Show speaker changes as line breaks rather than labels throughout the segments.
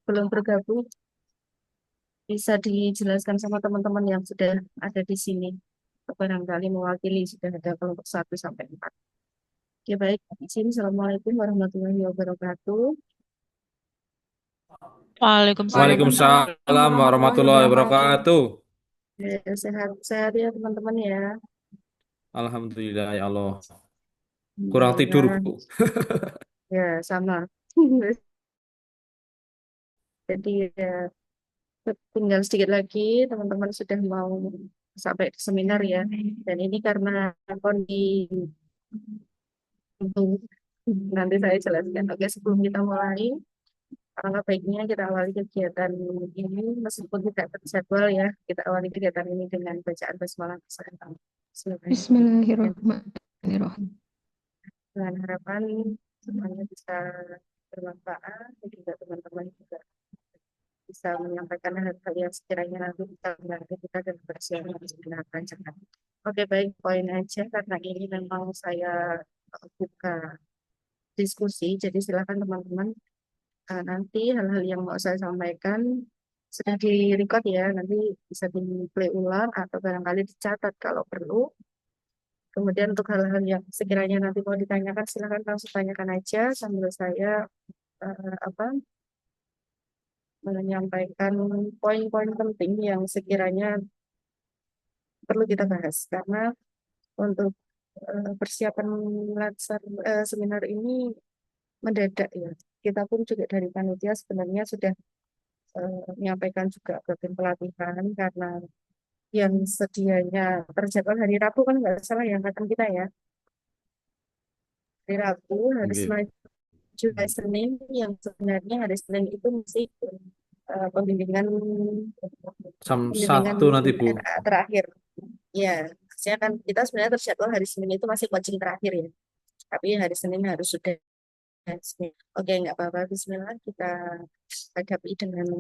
belum bergabung, bisa dijelaskan sama teman-teman yang sudah ada di sini. Barangkali mewakili sudah ada kelompok 1 sampai 4. Oke, baik. Izin. Assalamualaikum warahmatullahi wabarakatuh.
Waalaikumsalam.
Waalaikumsalam warahmatullahi wabarakatuh.
Sehat-sehat ya teman-teman ya.
Alhamdulillah ya Allah. Kurang tidur,
Alhamdulillah.
Bu.
Ya, sama. Jadi ya, tinggal sedikit lagi teman-teman sudah mau sampai ke seminar ya. Dan ini karena kondisi nanti saya jelaskan. Oke, sebelum kita mulai, alangkah baiknya kita awali kegiatan ini meskipun tidak terjadwal ya. Kita awali kegiatan ini dengan bacaan basmalah bersama. Bismillahirrahmanirrahim.
Bismillahirrahmanirrahim.
Dengan harapan semuanya bisa bermanfaat dan juga teman-teman juga bisa menyampaikan hal-hal yang sekiranya nanti bisa membantu kita dan bersiap dengan rancangan. Oke, baik, poin aja karena ini memang saya buka diskusi, jadi silakan teman-teman nanti hal-hal yang mau saya sampaikan sudah di record ya, nanti bisa di play ulang atau barangkali dicatat kalau perlu. Kemudian untuk hal-hal yang sekiranya nanti mau ditanyakan, silakan langsung tanyakan aja sambil saya apa menyampaikan poin-poin penting yang sekiranya perlu kita bahas. Karena untuk persiapan seminar ini mendadak ya. Kita pun juga dari panitia sebenarnya sudah menyampaikan juga ke tim pelatihan karena yang sedianya terjadwal hari Rabu kan nggak salah ya angkatan kita ya. Hari Rabu, hari
Nggih.
Selasa, hari Senin yang sebenarnya hari Senin itu masih pembimbingan
Jam
pembimbingan
1 nanti, Bu.
terakhir. Ya, maksudnya kan kita sebenarnya terjadwal hari Senin itu masih coaching terakhir ya. Tapi hari Senin harus sudah. Oke, nggak apa-apa. Bismillah, kita hadapi dengan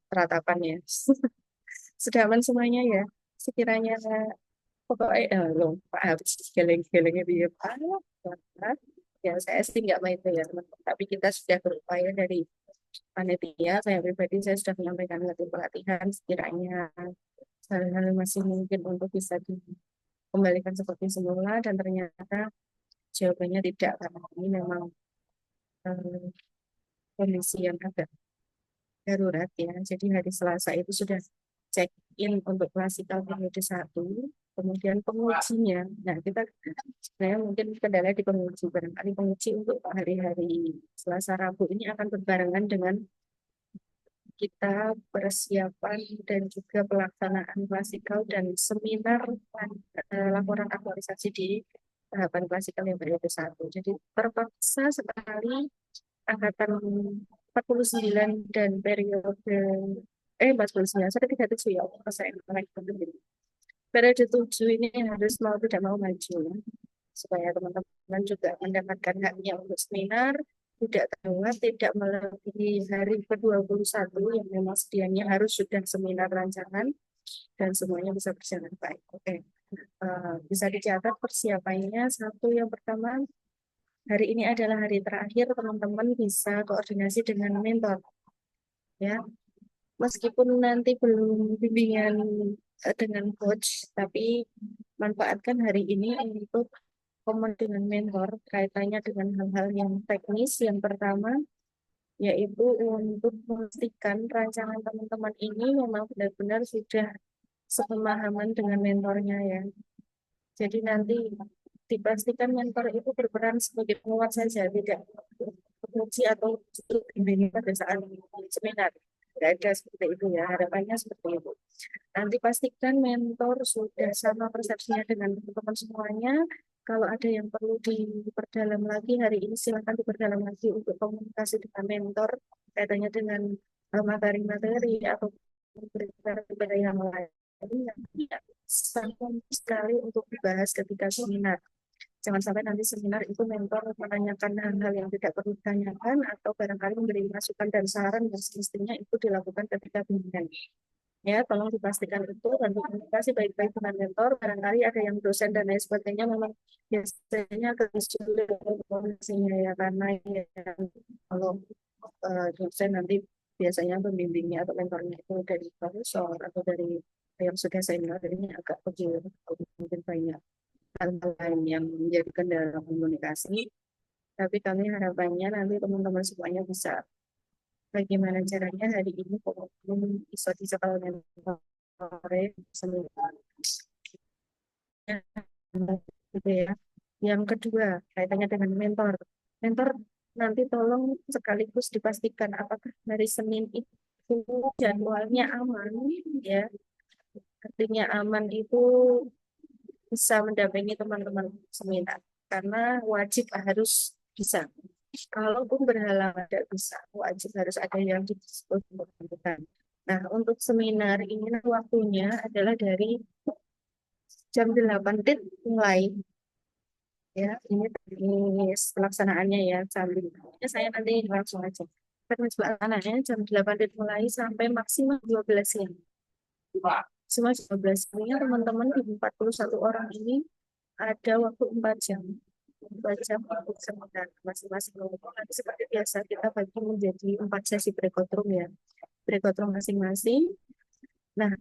peratapan ya. Sudah aman semuanya ya. Sekiranya pokoknya loh, Pak Habib geleng-geleng itu ya Pak. Pak. Ya, saya sih nggak main itu ya teman-teman. Tapi kita sudah berupaya dari panitia. Saya pribadi saya sudah menyampaikan ke tim pelatihan sekiranya hal-hal masih mungkin untuk bisa dikembalikan seperti semula dan ternyata jawabannya tidak karena ini memang eh, kondisi yang agak darurat ya. Jadi hari Selasa itu sudah check in untuk klasikal periode 1, kemudian pengujinya. Nah, kita sebenarnya mungkin kendala di penguji. Barangkali penguji untuk hari-hari Selasa Rabu ini akan berbarengan dengan kita persiapan dan juga pelaksanaan klasikal dan seminar laporan aktualisasi di tahapan klasikal yang periode 1. Jadi terpaksa sekali angkatan 49 dan periode 49 sampai 37 ya saya periode 7 ini harus mau tidak mau maju ya. Supaya teman-teman juga mendapatkan haknya untuk seminar tidak terlewat, tidak melebihi hari ke-21 yang memang sedianya harus sudah seminar rancangan dan semuanya bisa berjalan baik. Oke. Bisa dicatat persiapannya. Satu, yang pertama, hari ini adalah hari terakhir teman-teman bisa koordinasi dengan mentor ya. Meskipun nanti belum bimbingan dengan coach, tapi manfaatkan hari ini untuk komunikasi dengan mentor kaitannya dengan hal-hal yang teknis. Yang pertama yaitu untuk memastikan rancangan teman-teman ini memang benar-benar sudah sepemahaman dengan mentornya ya. Jadi nanti dipastikan mentor itu berperan sebagai penguat saja, tidak menguji atau justru bimbingan pada saat seminar. Tidak ada seperti itu ya, harapannya seperti itu. Nanti pastikan mentor sudah sama persepsinya dengan teman-teman semuanya. Kalau ada yang perlu diperdalam lagi, hari ini silakan diperdalam lagi untuk komunikasi dengan mentor, kaitannya dengan materi-materi atau berita yang lain yang tidak sama sekali untuk dibahas ketika seminar. Jangan sampai nanti seminar itu mentor menanyakan hal-hal yang tidak perlu ditanyakan atau barangkali memberi masukan dan saran yang semestinya itu dilakukan ketika bimbingan. Ya, tolong dipastikan itu dan komunikasi baik-baik dengan mentor. Barangkali ada yang dosen dan lain sebagainya memang biasanya agak sulit komunikasinya ya karena ya, kalau dosen nanti biasanya pembimbingnya atau mentornya itu dari profesor atau dari yang sudah senior, ini agak kecil, mungkin banyak hal-hal lain yang menjadi kendala komunikasi. Tapi kami harapannya nanti teman-teman semuanya bisa bagaimana caranya hari ini pokoknya bisa di sekolah sore semua gitu ya. Yang kedua, kaitannya dengan mentor. Mentor nanti tolong sekaligus dipastikan apakah hari Senin itu jadwalnya aman ya. Artinya aman itu bisa mendampingi teman-teman seminar karena wajib harus bisa. Kalaupun berhalangan tidak bisa, wajib harus ada yang disebutkan. Nah, untuk seminar ini waktunya adalah dari jam 8 TIT mulai ya. Ini pelaksanaannya ya sambil saya nanti langsung aja. Pelaksanaannya jam 8 TIT mulai sampai maksimal 12 siang. Semua 12 siangnya teman-teman di 41 orang ini ada waktu 4 jam. 4 jam untuk seminar masing-masing. Nanti seperti biasa kita bagi menjadi 4 sesi breakout room ya. Breakout room masing-masing. Nah,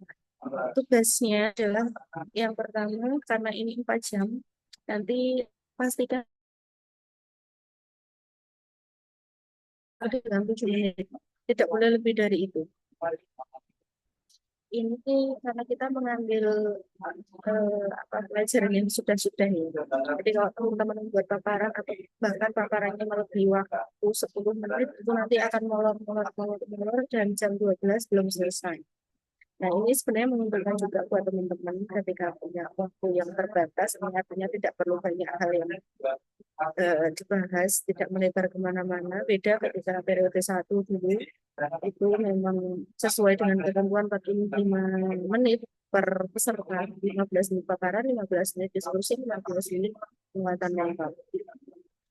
tugasnya adalah yang pertama karena ini 4 jam, nanti pastikan ada dalam 7 menit. Tidak boleh lebih dari itu. Ini karena kita mengambil pelajaran yang sudah-sudah ya. Jadi kalau teman-teman membuat paparan atau bahkan paparannya melebihi waktu 10 menit itu nanti akan molor dan jam 12 belum selesai. Nah, ini sebenarnya menguntungkan juga buat teman-teman ketika punya waktu yang terbatas, artinya tidak perlu banyak hal yang dibahas, tidak melebar kemana-mana. Beda ketika periode 1 dulu, itu memang sesuai dengan ketentuan 45 menit per peserta, 15 menit paparan, 15 menit diskusi, 15 menit penguatan mental.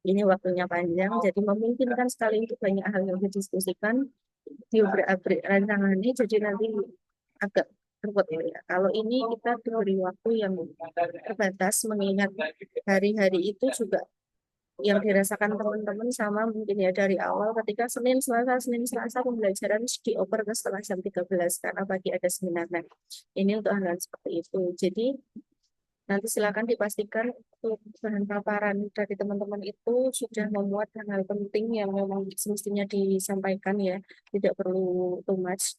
Ini waktunya panjang, jadi memungkinkan sekali untuk banyak hal yang didiskusikan, diobrak-abrik rancangannya, jadi nanti agak ruwet ya. Kalau ini kita diberi waktu yang terbatas, mengingat hari-hari itu juga yang dirasakan teman-teman sama mungkin ya dari awal ketika Senin Selasa pembelajaran dioper ke setelah jam 13 karena pagi ada seminar. Nah, ini untuk hal seperti itu. Jadi nanti silakan dipastikan untuk bahan paparan dari teman-teman itu sudah memuat hal penting yang memang semestinya disampaikan ya, tidak perlu too much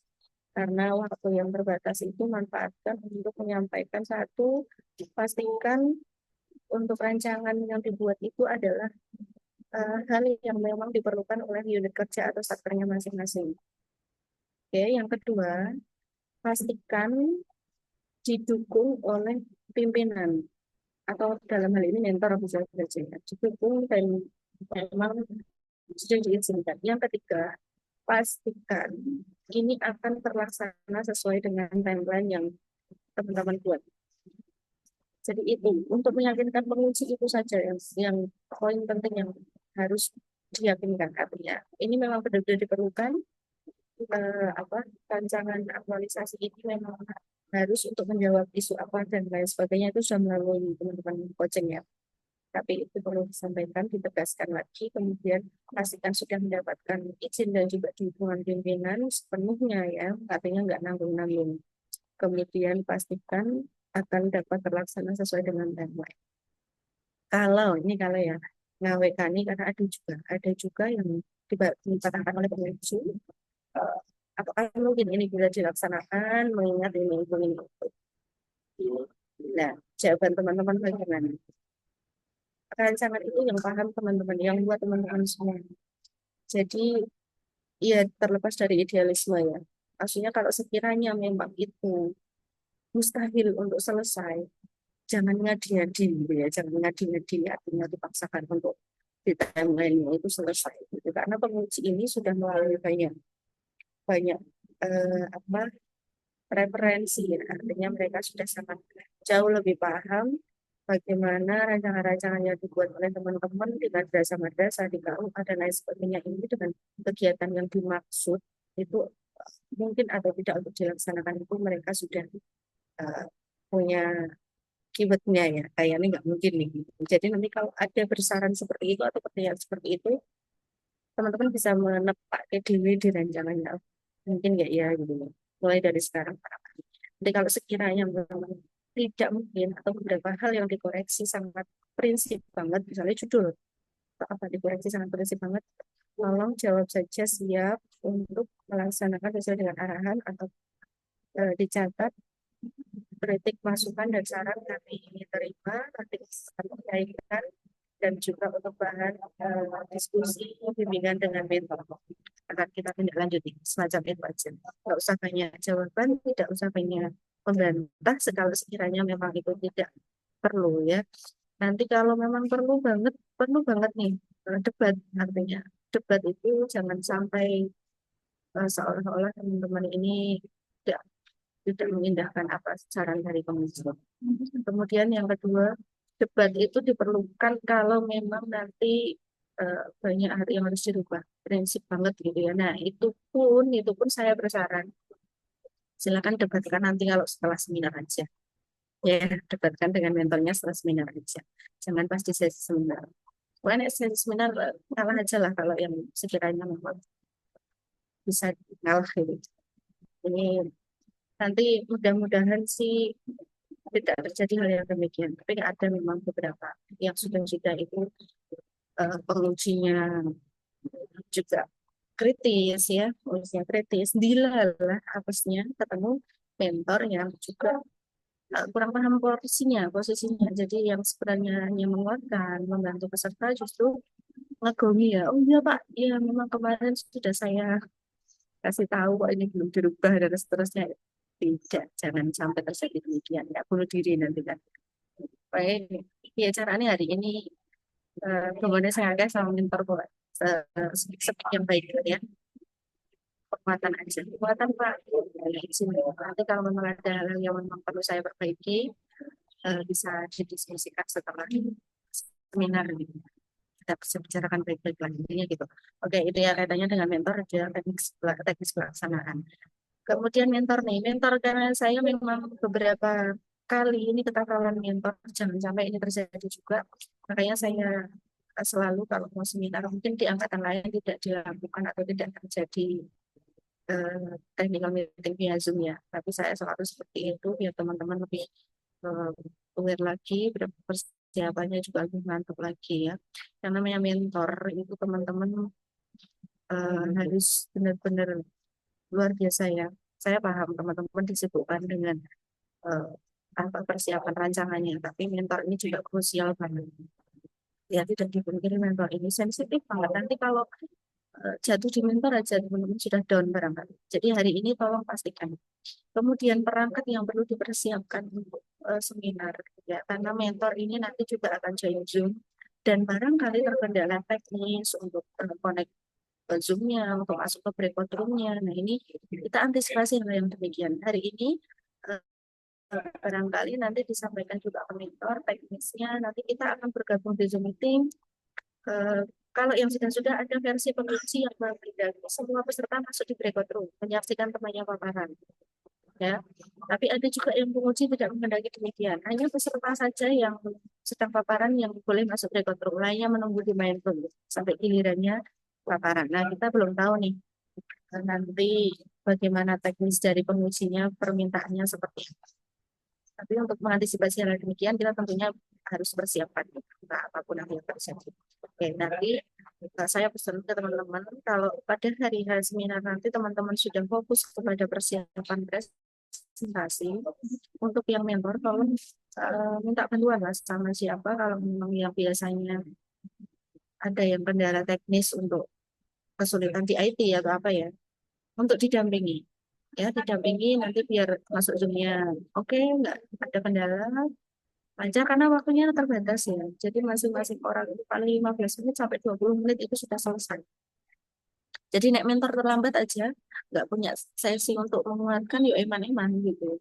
karena waktu yang terbatas itu manfaatkan untuk menyampaikan satu, pastikan untuk rancangan yang dibuat itu adalah hal yang memang diperlukan oleh unit kerja atau sektornya masing-masing. Oke, yang kedua, pastikan didukung oleh pimpinan atau dalam hal ini mentor bisa saja didukung dan memang sudah diizinkan. Yang ketiga, pastikan ini akan terlaksana sesuai dengan timeline yang teman-teman buat. Jadi itu untuk meyakinkan penguji itu saja yang poin penting yang harus diyakinkan artinya. Ini memang benar-benar diperlukan rancangan aktualisasi ini memang harus untuk menjawab isu apa dan lain sebagainya itu sudah melalui teman-teman coaching ya. Tapi itu perlu disampaikan, ditegaskan lagi, kemudian pastikan sudah mendapatkan izin dan juga dukungan pimpinan sepenuhnya ya, artinya nggak nanggung-nanggung. Kemudian pastikan akan dapat terlaksana sesuai dengan timeline. Kalau ya ngawekani karena ada juga yang dikatakan oleh penguji, apakah mungkin ini bisa dilaksanakan mengingat ini itu. Nah, jawaban teman-teman bagaimana? Rancangan itu yang paham teman-teman, yang buat teman-teman semua. Jadi, ya terlepas dari idealisme ya. Maksudnya kalau sekiranya memang itu mustahil untuk selesai, jangan ngadi-ngadi gitu ya, jangan ngadi-ngadi artinya dipaksakan untuk di timeline itu selesai gitu. Karena penguji ini sudah melalui banyak banyak referensi ya. Artinya mereka sudah sangat jauh lebih paham bagaimana rancangan-rancangan yang dibuat oleh teman-teman di madrasah-madrasah di KUA dan lain sebagainya ini dengan kegiatan yang dimaksud itu mungkin atau tidak untuk dilaksanakan itu mereka sudah punya keywordnya ya, kayaknya nggak mungkin nih. Jadi nanti kalau ada bersaran seperti itu atau pertanyaan seperti itu, teman-teman bisa menepakkan diri di rancangannya. mungkin nggak ya gitu loh. Mulai dari sekarang. Jadi kalau sekiranya memang tidak mungkin atau beberapa hal yang dikoreksi sangat prinsip banget, misalnya judul atau apa dikoreksi sangat prinsip banget, tolong jawab saja siap untuk melaksanakan sesuai dengan arahan atau dicatat kritik masukan dan saran kami ini terima, nanti kami kaitkan dan juga untuk bahan diskusi bimbingan dengan mentor akan kita tindak lanjuti semacam itu aja. Nggak usah banyak jawaban, tidak usah banyak membantah segala sekiranya memang itu tidak perlu ya. Nanti kalau memang perlu banget nih debat, artinya debat itu jangan sampai seolah-olah teman-teman ini tidak tidak mengindahkan apa saran dari komisi. Kemudian yang kedua, debat itu diperlukan kalau memang nanti banyak hal yang harus dirubah, prinsip banget gitu ya. Nah, itu pun saya bersaran, silakan debatkan nanti kalau setelah seminar aja. Ya, debatkan dengan mentornya setelah seminar aja. Jangan pas di sesi seminar. Pokoknya sesi seminar kalah aja lah kalau yang sekiranya memang bisa kalah gitu. Ini nanti mudah-mudahan sih tidak terjadi hal yang demikian. Tapi ada memang beberapa yang sudah itu pengujinya juga kritis ya, ujian kritis. Dilalah apesnya ketemu mentor yang juga kurang paham posisinya. Jadi yang sebenarnya hanya menguatkan, membantu peserta justru ngegomi ya. Oh iya Pak, ya memang kemarin sudah saya kasih tahu kok ini belum dirubah dan seterusnya. Tidak, jangan sampai terjadi demikian. Nggak bunuh diri nanti kan. Baik, ya caranya hari ini kemudian saya agak sama mentor kok sedikit yang baik ya. Penguatan aja. Penguatan Pak. Nanti kalau memang ada hal yang memang perlu saya perbaiki, bisa didiskusikan setelah seminar gitu. Kita bisa bicarakan baik-baik lagi gitu. Oke, itu ya kaitannya dengan mentor dan teknis pelaksanaan. Kemudian mentor karena saya memang beberapa kali ini ketahuan mentor, jangan sampai ini terjadi juga. Makanya saya selalu kalau mau seminar mungkin di angkatan lain tidak dilakukan atau tidak terjadi technical meeting via Zoom ya. Tapi saya selalu seperti itu biar teman-teman lebih aware lagi, persiapannya juga lebih mantap lagi ya. Yang namanya mentor itu teman-teman harus benar-benar luar biasa ya. Saya paham teman-teman disibukkan dengan apa persiapan rancangannya, tapi mentor ini juga krusial banget. Ya tidak dipungkiri mentor ini sensitif banget. Nanti kalau jatuh di mentor aja teman-teman sudah down barangkali. Jadi hari ini tolong pastikan. Kemudian perangkat yang perlu dipersiapkan untuk seminar ya, karena mentor ini nanti juga akan join Zoom dan barangkali terkendala teknis untuk connect Zoom-nya, untuk masuk ke breakout room-nya. Nah ini kita antisipasi hal yang demikian. Hari ini barangkali nanti disampaikan juga ke mentor teknisnya. Nanti kita akan bergabung di Zoom meeting. Kalau yang sudah ada versi penguji yang berbeda, semua peserta masuk di breakout room, menyaksikan temannya paparan. Ya, tapi ada juga yang penguji tidak menghendaki demikian. Hanya peserta saja yang sedang paparan yang boleh masuk breakout room, lainnya menunggu di main room sampai gilirannya paparan. Nah, kita belum tahu nih nanti bagaimana teknis dari pengujinya, permintaannya seperti apa. Tapi untuk mengantisipasi hal demikian, kita tentunya harus persiapkan apapun yang terjadi. Oke, nanti saya pesan ke teman-teman, kalau pada hari seminar nanti teman-teman sudah fokus kepada persiapan presentasi, untuk yang mentor tolong minta bantuan lah sama siapa kalau memang yang biasanya ada yang kendala teknis untuk kesulitan di IT atau apa ya, untuk didampingi. Ya, didampingi nanti biar masuk zoomnya. Oke, nggak ada kendala, lancar karena waktunya terbatas ya. Jadi masing-masing orang itu paling 15 menit sampai 20 menit itu sudah selesai. Jadi nek mentor terlambat aja, nggak punya sesi untuk menguatkan, yuk eman-eman gitu.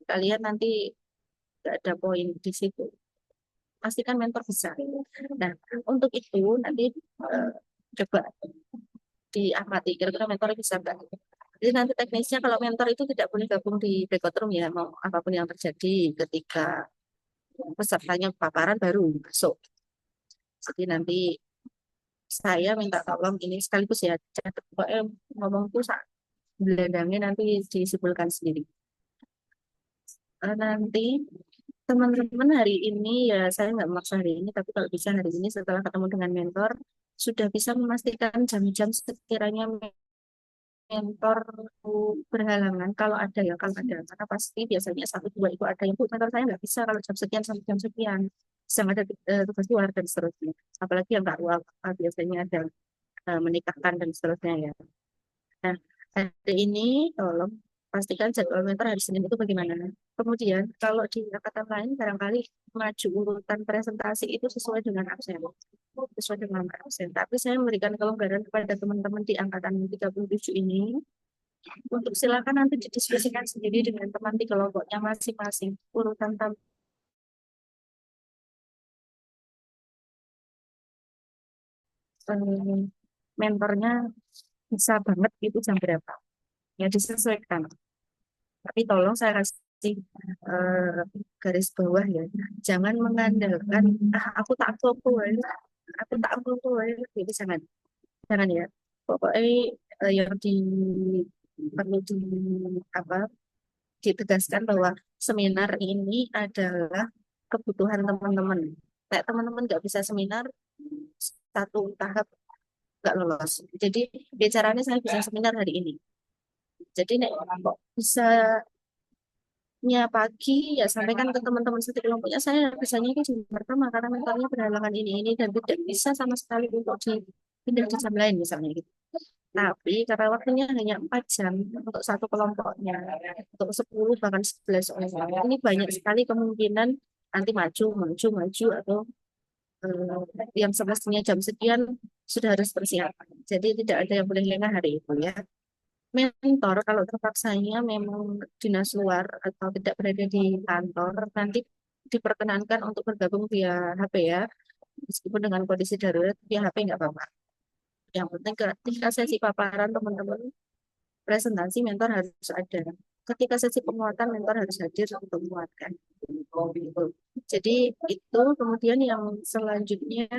Kalian nanti nggak ada poin di situ. Pastikan mentor bisa. Nah, untuk itu nanti coba diamati kira-kira mentor bisa nggak. Jadi nanti teknisnya kalau mentor itu tidak boleh gabung di breakout room ya, mau apapun yang terjadi ketika pesertanya paparan baru masuk. Jadi nanti saya minta tolong ini sekaligus ya, ngomong tuh Gelandangnya nanti disimpulkan sendiri. Nanti teman-teman hari ini ya saya nggak memaksa hari ini, tapi kalau bisa hari ini setelah ketemu dengan mentor sudah bisa memastikan jam-jam sekiranya mentor berhalangan kalau ada ya kalau ada karena pasti biasanya satu dua itu ada yang bu mentor saya nggak bisa kalau jam sekian sampai jam sekian sedang ada tugas luar dan seterusnya apalagi yang nggak luar biasanya ada menikahkan dan seterusnya ya. Nah, hari ini tolong pastikan jadwal mentor hari Senin itu bagaimana. Kemudian kalau di angkatan lain barangkali maju urutan presentasi itu sesuai dengan absen. Sesuai dengan absen. Tapi saya memberikan kelonggaran kepada teman-teman di angkatan 37 ini untuk silakan nanti didiskusikan sendiri dengan teman di kelompoknya masing-masing. Urutan mentornya bisa banget itu jam berapa. Ya disesuaikan. Tapi tolong saya kasih eh, garis bawah ya. Jangan mengandalkan aku tak foto ya. Aku tak foto ya. Jadi jangan. Jangan ya. Pokoknya yang perlu apa ditegaskan bahwa seminar ini adalah kebutuhan teman-teman. Kayak teman-teman nggak bisa seminar satu tahap nggak lolos. Jadi bicaranya saya bisa seminar hari ini. Jadi nek kok bisa pagi ya sampaikan ke teman-teman satu kelompoknya saya bisanya itu jam pertama karena mentalnya berhalangan ini dan tidak bisa sama sekali untuk dipindah ke jam lain misalnya gitu. Tapi karena waktunya hanya 4 jam untuk satu kelompoknya, untuk 10 bahkan 11 orang, ini banyak sekali kemungkinan nanti maju, maju, maju atau yang semestinya jam sekian sudah harus persiapan. Jadi tidak ada yang boleh lengah hari itu ya. Mentor kalau terpaksanya memang dinas luar atau tidak berada di kantor, nanti diperkenankan untuk bergabung via HP ya. Meskipun dengan kondisi darurat via HP nggak apa-apa. Yang penting ketika sesi paparan teman-teman presentasi mentor harus ada. Ketika sesi penguatan mentor harus hadir untuk menguatkan. Jadi itu kemudian yang selanjutnya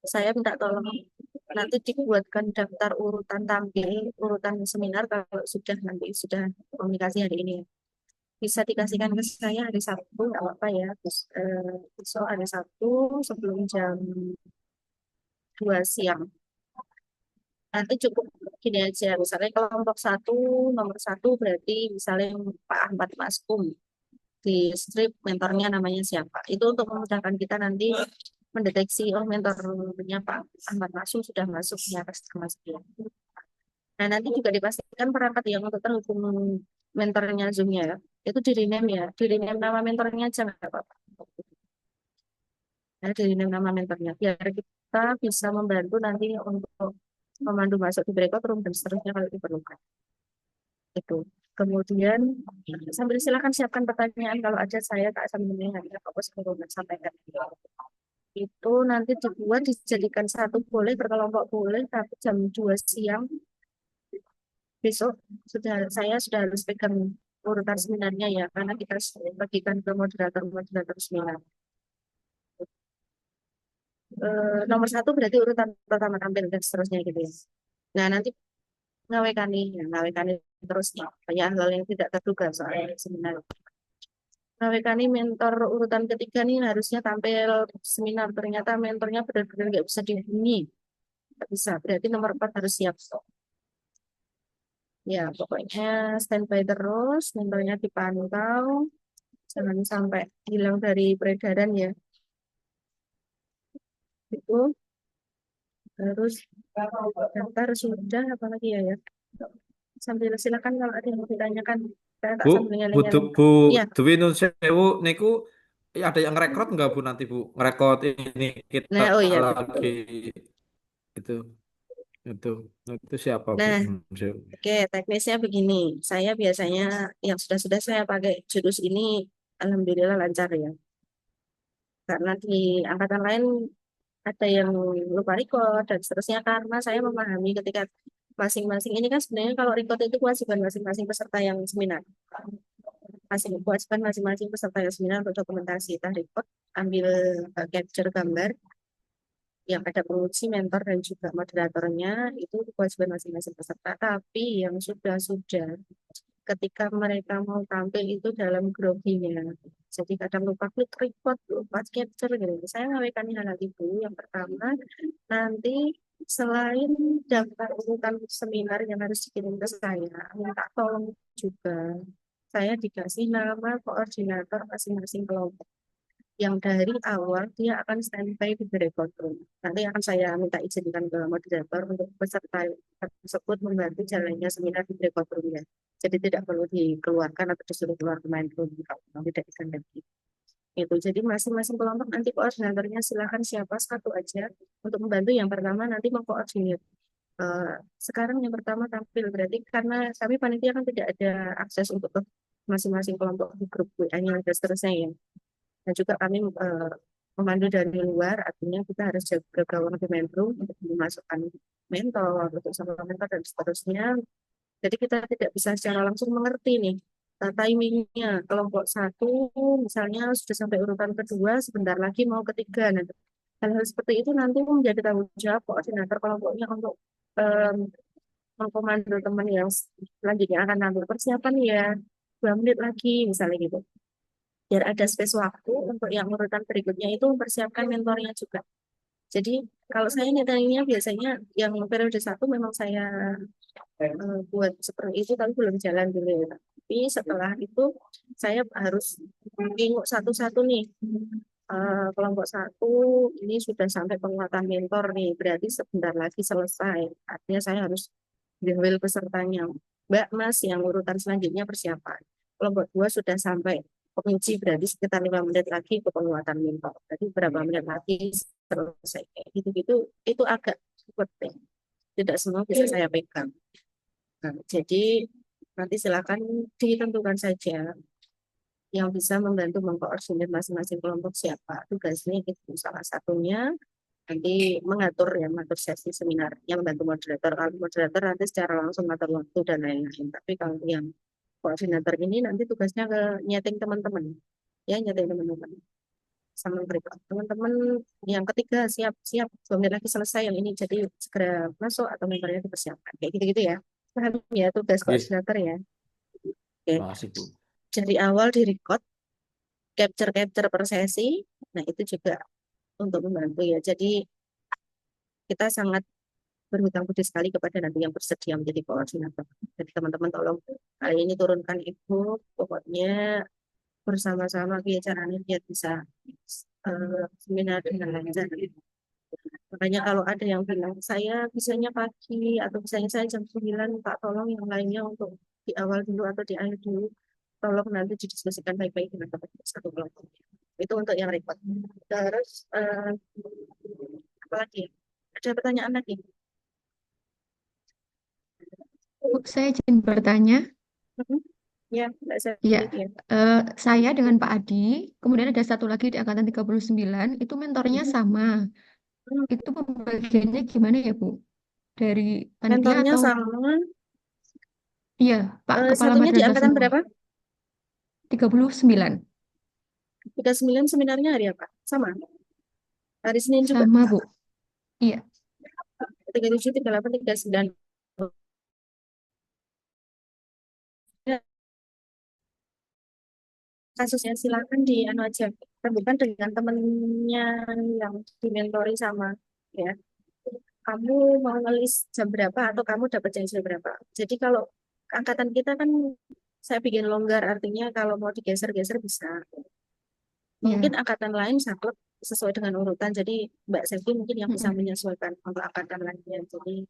saya minta tolong nanti dibuatkan daftar urutan tampil, urutan seminar kalau sudah nanti sudah komunikasi hari ini. Bisa dikasihkan ke saya hari Sabtu, nggak apa-apa ya. Terus, besok hari Sabtu sebelum jam 2 siang. Nanti cukup gini aja, misalnya kelompok satu, nomor satu berarti misalnya Pak Ahmad Maskum di strip mentornya namanya siapa. Itu untuk memudahkan kita nanti mendeteksi oh mentornya Pak Ahmad Masum sudah masuk ya sama sekian. Nah nanti juga dipastikan perangkat yang untuk terhubung mentornya Zoom-nya ya. Itu di rename ya, di rename nama mentornya aja nggak apa-apa. Nah, di rename nama mentornya biar kita bisa membantu nanti untuk memandu masuk di breakout room dan seterusnya kalau diperlukan. Itu. Kemudian sambil silakan siapkan pertanyaan kalau ada saya tak sambil melihat fokus ke sampaikan. Itu nanti dibuat dijadikan satu boleh berkelompok boleh tapi jam 2 siang besok saya sudah harus pegang urutan seminarnya ya karena kita bagikan ke moderator seminar. Nomor satu berarti urutan pertama tampil dan seterusnya gitu ya. Nah nanti ngawekani terus ya banyak hal yang tidak terduga soal seminar. Ngawekani mentor urutan ketiga nih harusnya tampil seminar ternyata mentornya benar-benar nggak bisa dihubungi. Nggak bisa, berarti nomor 4 harus siap. Ya, pokoknya standby terus, mentornya dipantau, jangan sampai hilang dari peredaran ya. Itu harus daftar sudah, apalagi ya. Sambil silakan kalau ada yang mau ditanyakan, saya tak
Bu,
sambil
Bu,
ngeleng-ngeleng.
Bu
Iya,
Dwi Nun Sewu, niku ada yang ngerekrut nggak Bu nanti Bu? Ngerekrut ini kita
nah oh iya betul.
lagi itu itu itu siapa Bu?
Nah,
Nun Sewu.
oke, teknisnya begini. Saya biasanya yang sudah saya pakai jurus ini, alhamdulillah lancar ya. Karena di angkatan lain ada yang lupa record dan seterusnya karena saya memahami ketika masing-masing ini kan sebenarnya kalau record itu kewajiban masing-masing peserta yang seminar. Kewajiban masing-masing peserta yang seminar untuk dokumentasi. Kita record, ambil capture gambar, yang ada penguji, mentor, dan juga moderatornya itu kewajiban masing-masing peserta. Tapi yang sudah ketika mereka mau tampil itu dalam groginya. Jadi kadang lupa klik record, lupa capture gitu. Saya mengabaikan hal itu. Yang pertama, nanti selain daftar urutan seminar yang harus dikirim ke saya, minta tolong juga saya dikasih nama koordinator masing-masing kelompok yang dari awal dia akan standby di record room. Nanti akan saya minta izinkan ke moderator untuk peserta tersebut membantu jalannya seminar di record room ya. Jadi tidak perlu dikeluarkan atau disuruh keluar ke main room kalau tidak dikehendaki. Itu. Jadi masing-masing kelompok nanti koordinatornya silakan siapa satu aja untuk membantu. Yang pertama nanti mengkoordinir. Sekarang yang pertama tampil berarti karena kami panitia kan tidak ada akses untuk ke masing-masing kelompok di grup WA-nya dan seterusnya ya. Dan juga kami memandu dari luar, artinya kita harus jaga gawang di main room untuk memasukkan mentor, untuk sama mentor dan seterusnya. Jadi kita tidak bisa secara langsung mengerti nih timingnya. Kelompok satu misalnya sudah sampai urutan kedua, sebentar lagi mau ketiga. Nah, hal-hal seperti itu nanti menjadi tanggung jawab koordinator kelompoknya untuk em, mengkomando teman yang selanjutnya akan tampil persiapan ya 2 menit lagi misalnya gitu. Biar ada space waktu untuk yang urutan berikutnya itu mempersiapkan mentornya juga. Jadi kalau saya nyatanya biasanya yang periode satu memang saya buat seperti itu tapi belum jalan dulu ya. Tapi setelah itu saya harus menginguk satu-satu nih. Kelompok satu ini sudah sampai penguatan mentor nih, berarti sebentar lagi selesai. Artinya saya harus ambil pesertanya. Mbak, Mas, yang urutan selanjutnya persiapan. Kelompok dua sudah sampai penguji, berarti sekitar 5 menit lagi ke penguatan mentor. Jadi berapa menit lagi selesai. Kayak gitu-gitu, itu agak penting. Tidak semua bisa saya pegang. Nah, jadi nanti silakan ditentukan saja yang bisa membantu mengkoordinir masing-masing kelompok siapa tugasnya itu salah satunya nanti mengatur sesi seminar yang membantu moderator. Kalau moderator nanti secara langsung mengatur waktu dan lain-lain, tapi kalau yang koordinator ini nanti tugasnya ke nyeting teman-teman ya, nyeting teman-teman sama mereka teman-teman yang ketiga siap-siap 2 menit lagi selesai yang ini, jadi segera masuk atau mentornya dipersiapkan kayak gitu-gitu ya. Paham ya tugas
Yes,
koordinator ya. Oke.
makasih Bu.
Dari awal di record, capture per sesi, nah itu juga untuk membantu ya. Jadi kita sangat berhutang budi sekali kepada nanti yang bersedia menjadi koordinator. Jadi teman-teman tolong kali ini turunkan ibu, pokoknya bersama-sama biar caranya biar bisa seminar dengan lancar. Makanya kalau ada yang bilang saya bisanya pagi atau bisanya saya jam 9, Pak tolong yang lainnya untuk di awal dulu atau di akhir dulu. Tolong nanti didiskusikan baik-baik dengan teman-teman satu kelompok. Itu untuk yang repot. Terus apa lagi? Ada pertanyaan lagi?
Bu, saya izin bertanya.
Mhm. Ya, Mbak
Ya,
Sari, ya.
saya dengan Pak Adi, kemudian ada satu lagi di angkatan 39, itu mentornya
Mhm.
sama.
Hmm.
Itu pembagiannya gimana ya, Bu? Dari panitia
Mentornya
atau
sama.
iya, Pak Kepala
Satunya di
Madrasah
angkatan
semua?
berapa?
39.
39 seminarnya hari apa? Sama. Hari Senin juga.
Sama, Bu. Iya.
37, 38, 39. Ya, kasusnya silakan di anu aja. Bukan dengan temennya yang dimentori sama ya. Kamu mau ngelis jam berapa atau kamu dapat jam berapa. Jadi kalau angkatan kita kan saya bikin longgar, artinya kalau mau digeser-geser bisa. Mungkin
Iya.
angkatan lain saklek sesuai dengan urutan. Jadi Mbak Selvi mungkin yang bisa
Mm-mm.
menyesuaikan untuk angkatan lainnya. Jadi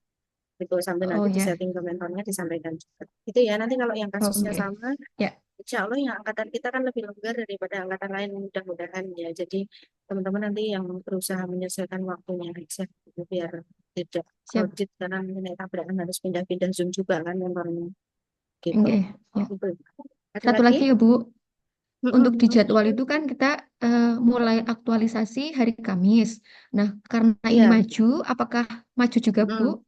itu sampai nanti
Oh
di
ya.
setting ke mentornya disampaikan juga. Itu ya nanti kalau yang
Oh,
kasusnya
oke.
sama,
Ya,
insya Allah yang angkatan kita kan lebih longgar daripada angkatan lain mudah-mudahan ya. Jadi teman-teman nanti yang berusaha menyesuaikan waktunya aja gitu, biar tidak
siap.
audit karena mengenai tabrakan harus pindah-pindah Zoom juga kan mentornya gitu.
Oke. Ya.
Itu. Ada
Satu
lagi?
lagi ya, Bu. Untuk di
Mm-mm.
jadwal itu kan kita mulai aktualisasi hari Kamis. Nah, karena ini
Iya.
maju, apakah maju juga, Bu?
Mm-mm.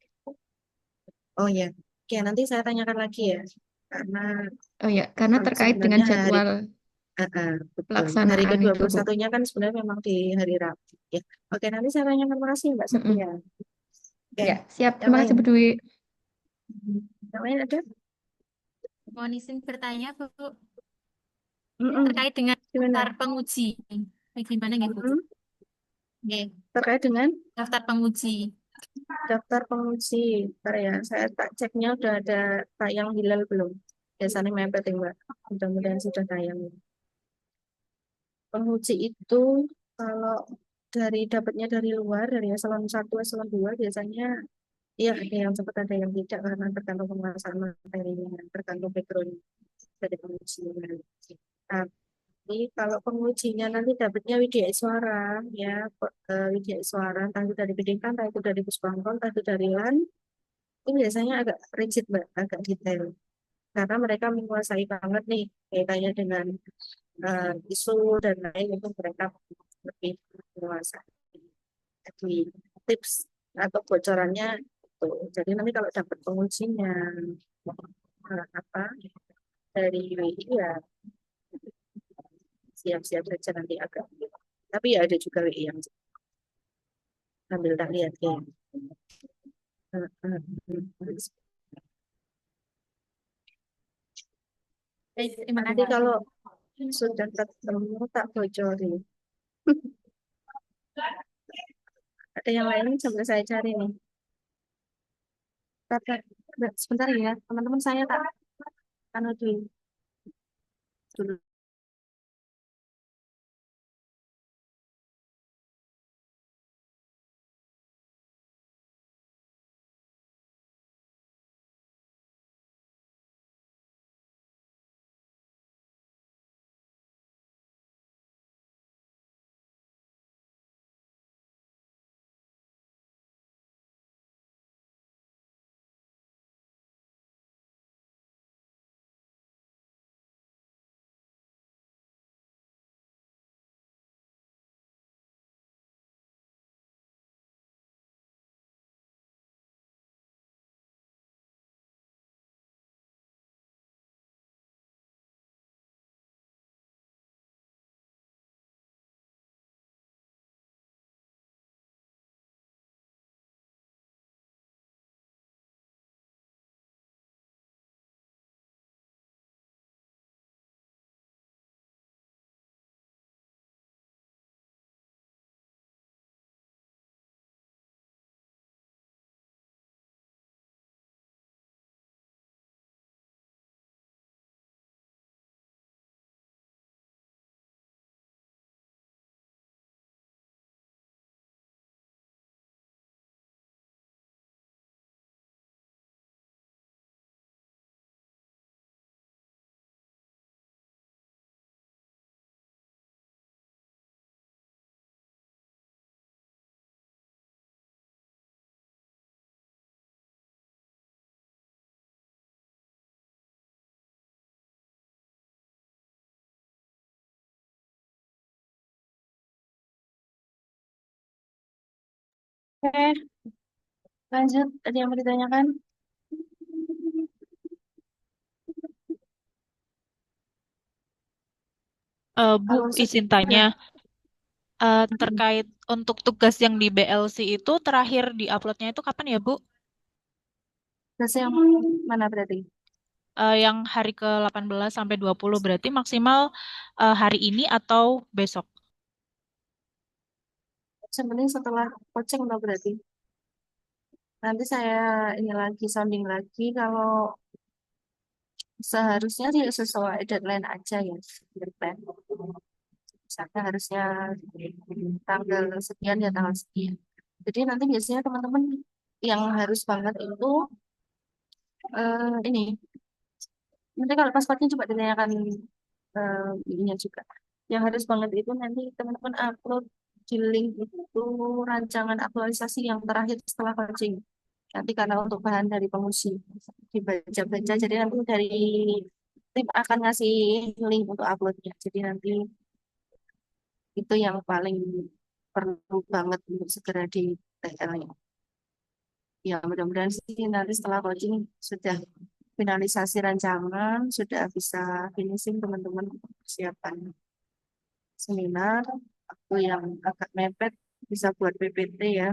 Oh ya. Oke, nanti saya tanyakan lagi ya. Karena
Oh ya, karena terkait dengan
sebenarnya hari
jadwal.
Betul. Hari
pelaksanaan itu, Bu.
ke-21-nya kan sebenarnya memang di hari Rabu. Ya. Oke, nanti saya tanya terima kasih Mbak
Mm-mm.
Setia. Oke,
Ya, siap.
yang
Terima
lain.
kasih, Bu Dwi.
Yang lain ada?
Mohon izin bertanya, Bu,
Mm-mm.
terkait dengan
Gimana?
daftar penguji. Bagaimana nggih, Bu?
Mm-mm.
Nggih,
Terkait dengan
daftar penguji.
daftar penguji. Bentar ya, saya tak ceknya udah ada tayang hilal belum? Biasanya mepet ya Mbak. Mudah-mudahan sudah tayang. Penguji itu kalau dapatnya dari luar, dari eselon 1, eselon 2 biasanya ya ada yang cepat ada yang tidak karena tergantung penguasaan materinya, tergantung background dari pengujinya. Tapi kalau pengujinya nanti dapatnya widya suara, ya widya suara, entah itu dari BDK, entah itu dari Puspangkon, entah itu dari LAN, itu biasanya agak rigid Mbak, agak detail. Karena mereka menguasai banget nih, kaitannya dengan isu dan lain itu mereka lebih menguasai. Jadi tips atau bocorannya itu. Jadi nanti kalau dapat pengujinya apa dari WI ya siap-siap saja nanti agak. Tapi ya ada juga WI yang sambil tak lihat ya.
Baik, terima
Nanti
kasih.
kalau sudah ketemu tak bocorin. Ada yang lain sambil saya cari nih. Sebentar ya, teman-teman saya tak anu dulu. Oke, lanjut. Ada yang mau ditanyakan?
Bu,
Kalau
izin
ya,
tanya, terkait untuk tugas yang di BLC itu terakhir di-uploadnya itu kapan ya, Bu?
tugas yang mana berarti?
Yang hari ke-18 sampai 20 berarti maksimal hari ini atau besok?
Sebenarnya setelah coaching loh berarti. Nanti saya ini lagi sounding lagi kalau seharusnya sih sesuai deadline aja ya. Deadline. Misalnya harusnya tanggal sekian ya tanggal sekian. Jadi nanti biasanya teman-teman yang harus banget itu ini. Nanti kalau pasportnya coba ditanyakan ininya juga. Yang harus banget itu nanti teman-teman upload di link itu rancangan aktualisasi yang terakhir setelah coaching. Nanti karena untuk bahan dari pengungsi dibaca-baca, jadi nanti dari tim akan ngasih link untuk uploadnya. Jadi nanti itu yang paling perlu banget untuk segera di TL-nya. Ya mudah-mudahan sih nanti setelah coaching sudah finalisasi rancangan, sudah bisa finishing teman-teman. persiapan seminar. Aku yang agak mepet bisa buat PPT ya.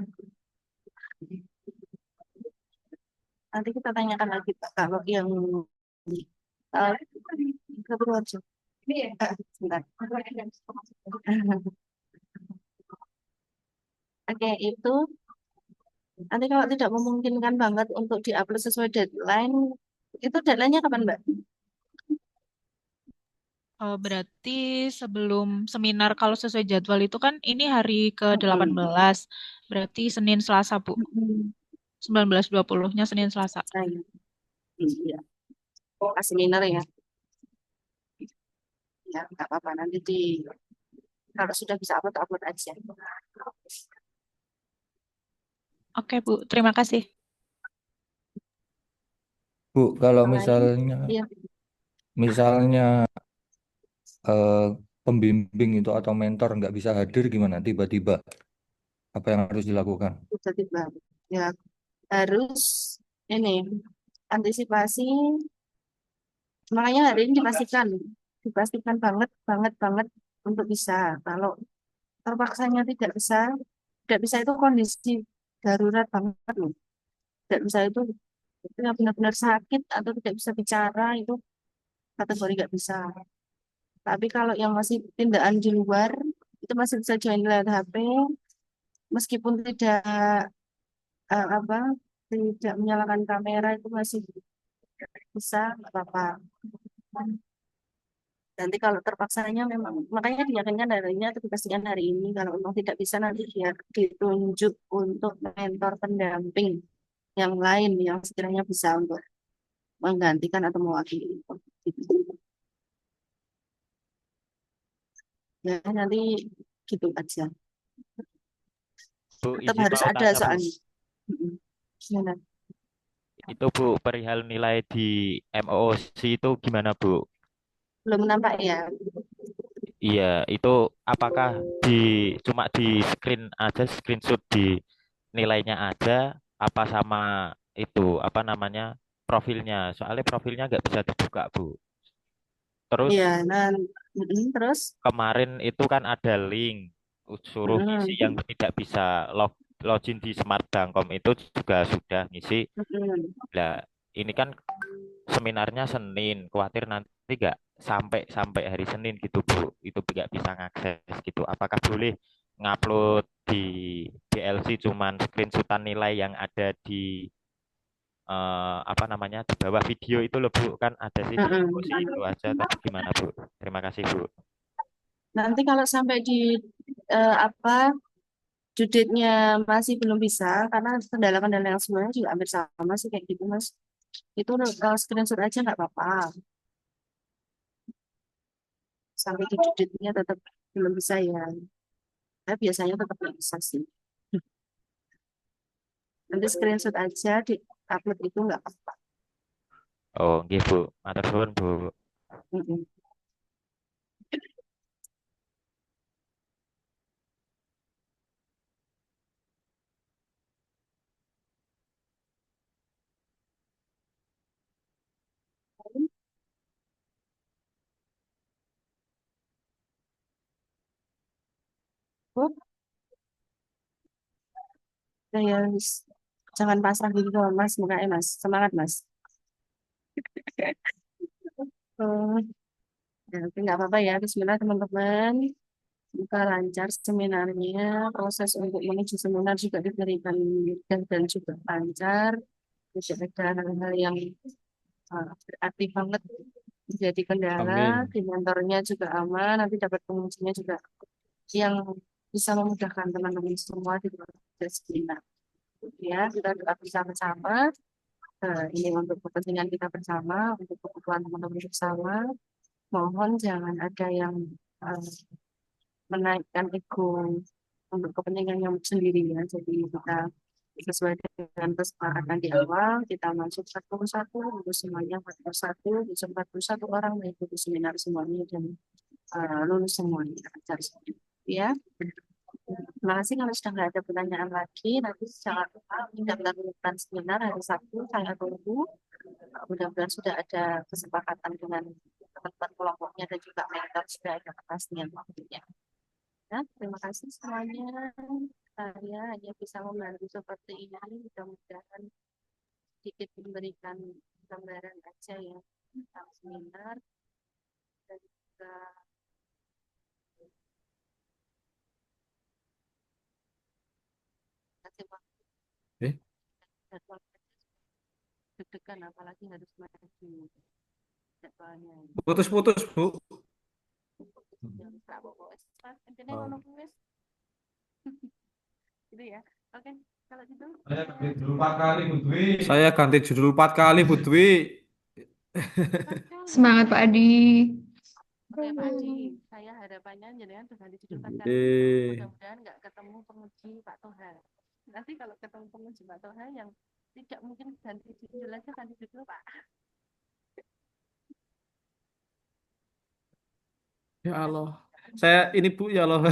Nanti kita tanyakan lagi Pak kalau yang ke Purworejo. Sebentar. Oke, itu nanti kalau tidak memungkinkan banget untuk diupload sesuai deadline, itu deadline-nya kapan, Mbak?
Berarti sebelum seminar kalau sesuai jadwal itu kan ini hari ke-18. Berarti Senin Selasa, Bu. 19-20-nya Senin Selasa.
Saya. Iya. Pas seminar ya. Ya, nggak apa-apa. Nanti kalau sudah bisa upload aja.
Oke, Bu. Terima kasih.
Bu, kalau
Lain?
misalnya
Iya.
eh, pembimbing itu atau mentor nggak bisa hadir gimana? Tiba-tiba apa yang harus dilakukan?
Tiba-tiba. Ya, harus ini antisipasi. Makanya hari ini dipastikan banget untuk bisa. Kalau terpaksanya tidak bisa itu kondisi darurat banget loh. Tidak bisa itu yang benar-benar sakit atau tidak bisa bicara itu kategori nggak bisa. Tapi kalau yang masih tindakan di luar itu masih bisa join lewat HP, meskipun apa tidak menyalakan kamera itu masih bisa nggak apa-apa. Nanti kalau terpaksanya memang makanya diyakinkan harinya atau dipastikan hari ini kalau memang tidak bisa nanti dia ditunjuk untuk mentor pendamping yang lain yang sekiranya bisa untuk menggantikan atau mewakili itu. Ya nanti gitu aja.
Bu,
Tetap
izin
harus
mau
ada
tanya, Bu.
soalnya. Gimana?
Itu Bu, perihal nilai di MOOC itu gimana Bu?
Belum nampak ya?
Iya, itu apakah cuma di screen aja, screenshot di nilainya aja, apa sama itu, apa namanya, profilnya? Soalnya profilnya nggak bisa dibuka Bu. Terus
Iya, nah, terus,
kemarin itu kan ada link, suruh ngisi yang tidak bisa login di Smart Bankom itu juga sudah ngisi. Nah, ini kan seminarnya Senin, khawatir nanti nggak sampai hari Senin gitu Bu, itu nggak bisa ngakses gitu. Apakah boleh ngupload di DLC cuman screenshotan nilai yang ada di apa namanya di bawah video itu loh Bu, kan ada sih di MOOC itu aja, tapi gimana Bu? Terima kasih Bu.
nanti kalau sampai di apa due date-nya masih belum bisa karena kendala-kendala yang sebenarnya juga hampir sama sih kayak gitu Mas. Itu screenshot aja nggak apa-apa. Sampai di due date-nya tetap belum bisa ya. Tapi biasanya tetap nggak bisa sih. Nanti screenshot aja di upload itu nggak apa-apa.
Oh, nggih Bu. Matur suwun Bu.
Mm-mm. Oh, ya, jangan pasrah gitu loh, Mas, mukanya Mas. Semangat Mas. Oh, ya, oke, nggak apa-apa ya. Bismillah teman-teman. Semoga lancar seminarnya. Proses untuk menuju seminar juga diberikan mudah dan juga lancar. Tidak ada hal-hal yang berarti banget menjadi kendala.
Amin.
Di mentornya juga aman. Nanti dapat pengujinya juga yang bisa memudahkan teman-teman semua di proses seminar. Ya, kita doa bersama-sama. Ini untuk kepentingan kita bersama, untuk kebutuhan teman-teman bersama. Mohon jangan ada yang menaikkan ego untuk kepentingan yang sendiri ya. Jadi kita sesuai dengan kesepakatan di awal, kita masuk 41, untuk semuanya 41, bisa 41 orang mengikuti seminar semuanya dan lulus semuanya. Lancar semuanya. Ya. Terima kasih kalau sudah nggak ada pertanyaan lagi. Nanti jangan lupa kita melakukan seminar hari Sabtu, saya tunggu. Mudah-mudahan sudah ada kesepakatan dengan teman-teman kelompoknya dan juga mentor sudah ada kepastian waktunya. Nah, terima kasih semuanya. Saya hanya bisa membantu seperti ini. Mudah-mudahan sedikit memberikan gambaran aja ya tentang seminar dan juga kasih waktu
Eh,
jadwal kerja deg-degan apalagi harus maju jadwalnya.
putus-putus, Bu.
Ya, nggak apa-apa. Pak, intinya
Oh.
ngono kuwi wis. Gitu ya. Oke, kalau gitu
Saya
saya
ganti judul
cukup
4 kali, Bu Dwi. Saya ganti judul 4 kali, Bu Dwi.
4 kali.
Semangat Pak Adi.
Oke, Pak Adi, saya harapannya jenengan berganti judul 4 kali.
Eh,
Mudah-mudahan nggak ketemu penguji Pak Toha. Nanti kalau ketemu penguji Pak Toha yang tidak mungkin ganti judul aja, ganti judul Pak.
ya Allah. Saya ini Bu, ya Allah.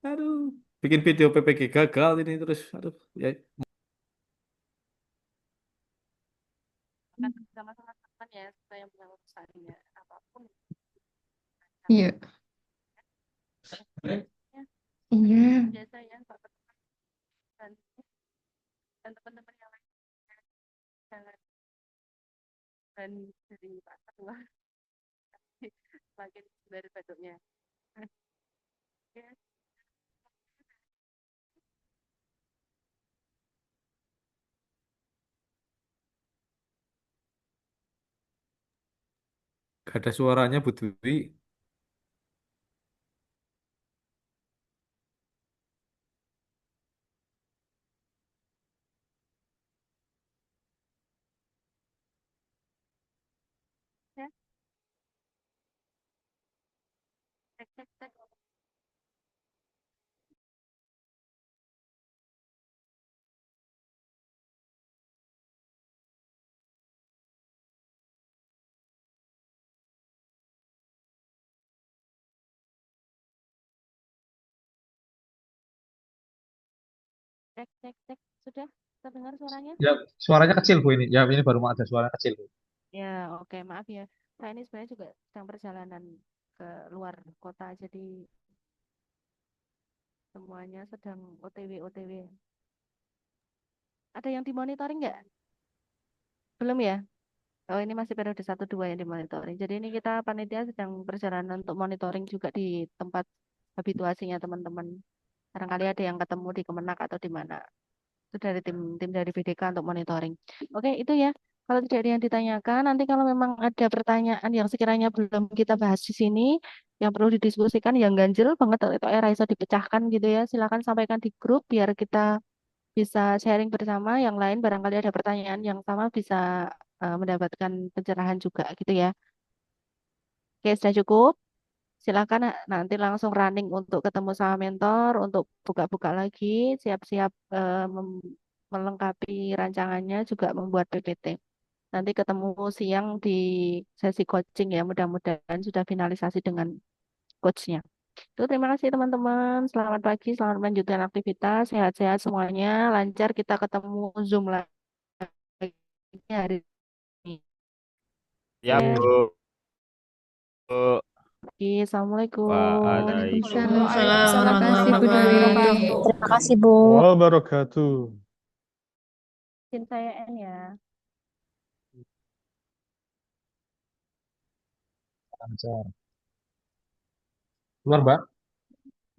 Aduh, bikin video PPG gagal ini terus. Aduh, ya.
Kan sama teman-teman ya, supaya yang urusannya apapun.
Iya.
Ya,
Iya.
biasa ya, Pak dan teman-teman yang lain jangan dan dari Pak Ketua semakin dari batuknya. Ya.
Gak ada suaranya, Bu Dwi.
Ya. Cek, cek, cek. Cek, cek, cek. Sudah terdengar suaranya?
Ya, suaranya kecil Bu ini. Ya, ini baru mau ada suara kecil Bu.
Ya, oke, maaf ya. Saya ini sebenarnya juga sedang perjalanan ke luar kota, jadi semuanya sedang OTW OTW. Ada yang dimonitoring nggak? Belum ya? Oh, ini masih periode 1-2 yang dimonitoring. Jadi ini kita panitia sedang perjalanan untuk monitoring juga di tempat habituasinya teman-teman. Barangkali ada yang ketemu di Kemenak atau di mana. Itu dari tim dari BDK untuk monitoring. Oke, itu ya. Kalau tidak ada yang ditanyakan, nanti kalau memang ada pertanyaan yang sekiranya belum kita bahas di sini, yang perlu didiskusikan, yang ganjil banget atau era iso dipecahkan gitu ya, silakan sampaikan di grup biar kita bisa sharing bersama. Yang lain barangkali ada pertanyaan yang sama bisa mendapatkan pencerahan juga gitu ya. Oke, sudah cukup. Silakan nanti langsung running untuk ketemu sama mentor, untuk buka-buka lagi, siap-siap melengkapi rancangannya, juga membuat PPT. Nanti ketemu siang di sesi coaching ya, mudah-mudahan sudah finalisasi dengan coachnya. Itu terima kasih teman-teman. Selamat pagi, selamat melanjutkan aktivitas, sehat-sehat semuanya, lancar kita ketemu Zoom lagi hari ini.
Ya,
Oke,
Bu. Bu.
Assalamualaikum.
Waalaikumsalam.
Waalaikumsalam.
Terima
Terima
kasih
kasih
Bu
Bu
Dwi.
Dwi.
Terima kasih, Bu.
wabarakatuh.
Izin saya N ya.
Lancar. Keluar, Mbak.